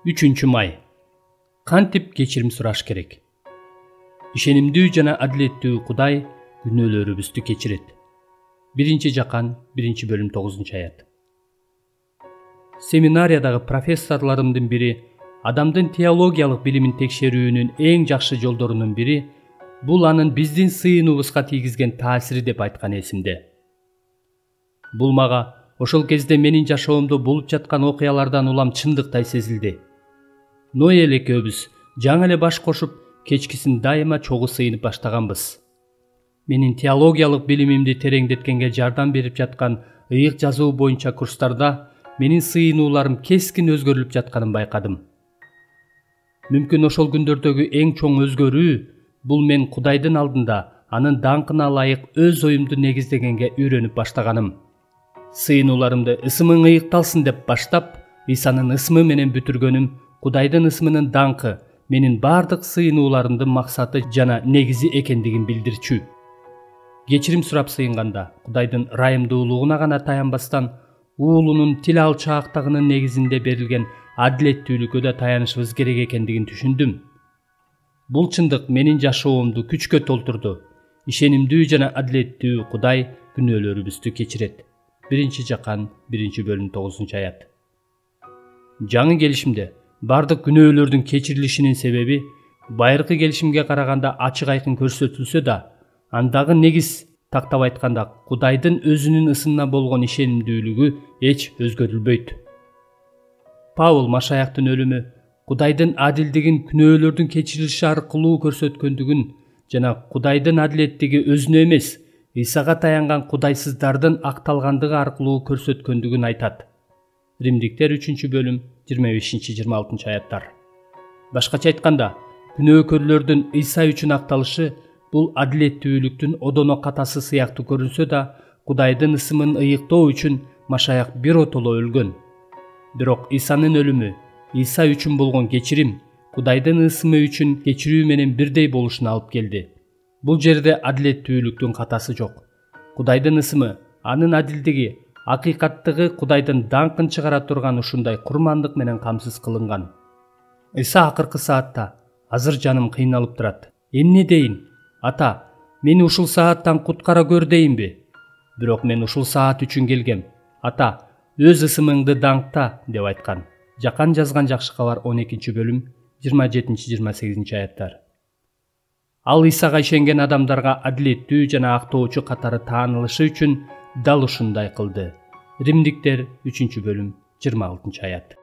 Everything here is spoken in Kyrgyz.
3 may. Кантип кечирим сураш керек? Ишенимдүү жана адилеттүү Кудай күнөөлөрүбүздү кечирет. 1-Жакан 1-бөлүм 9-аят. Семинариядагы профессорлорумдун бири адамдын теологиялык билимин текшерүүнүн эң жакшы жолдорунун бири бул анын биздин сыйынуубузга тийгизген таасири деп айткан эсимде. Бул мага ошол кезде менин жашоомдо болуп жаткан окуялардан улам чындыктай сезилди. Ноэль экөөбүз жаңы эле баш кошуп, кечкисин дайыма чогуу сыйынып баштаганбыз. Менин теологиялык билимимди тереңдеткенге жардам берип жаткан ыйык жазуу боюнча курстарда менин сыйынууларым кескин өзгөрүлүп жатканын байкадым. Мүмкүн ошол күндөрдөгү эң чоң өзгөрүү бул мен Кудайдын алдында анын даңкына ылайык өз оюмду негиздегенге үйрөнүп баштаганым. Сыйынууларымды ысымың ыйыкталсын деп баштап, Исанын ысымы менен бүтүргөнүм, Кудайдын ысымынын даңкы менин бардык сыйынууларымдын максаты жана негизи экендигин билдирчү. Кечирим сурап сыйынганда Кудайдын ырайымдуулугуна гана таянбастан, уулунун тил алчаактыгынын негизинде берилген адилеттүүлүккө да таянышыбыз керек экендигин түшүндүм. Бул чындык менин жашоомду күчкө толтурду. Ишенимдүү жана адилеттүү Кудай күнөөлөрүбүздү кечирет. 1-Жакан 1-бөлүм 9-аят. Жаңы келишимде бардык күнөөлөрдүн кечирилишинин себеби байыркы келишимге караганда ачык айкын көрсөтүлсө да, андагы негиз тактап айтканда Кудайдын өзүнүн ысымына болгон ишенимдүүлүгү эч өзгөрүлбөйт. Павыл Машаяктын өлүмү Кудайдын адилдигин күнөөлөрдүн кечирилиши аркылуу көрсөткөндүгүн жана Кудайдын адилеттиги өзүнө эмес, Исага таянган кудайсыздардын акталгандыгы аркылуу көрсөткөндүгүн айтат. Римдиктер 3-бөлүм 25-26 аяттар. Башкача айтканда, күнөөкөрлөрдүн Иса үчүн акталышы бул адилеттүүлүктүн одоно катасы сыяктуу көрүнсө да, Кудайдын ысымын ыйыктоо үчүн Машаяк биротоло өлгөн. Бирок Исанын өлүмү, Иса үчүн болгон кечирим, Кудайдын ысымы үчүн кечирүү менен бирдей болушуна алып келди. Бул жерде адилеттүүлүктүн катасы жок. Кудайдын ысымы, анын адилдиги, акыйкаттыгы Кудайдын даңкын чыгара турган ушундай курмандык менен камсыз кылынган. Иса акыркы саатта: "Азыр жаным кыйналып турат. Эмне дейин? Ата, мени ушул сааттан куткара көр дейинби? Бирок мен ушул саат үчүн келгем. Ата, өз ысымыңды даңкта" деп айткан. Жакан жазган жакшы кабар 12-бөлүм 27-28 аяттар. Ал Исага ишенген адамдарга адилеттүү жана актоочу катары таанылышы үчүн дал ушундай кылды. Римдиктер 3-бөлүм 26 аят.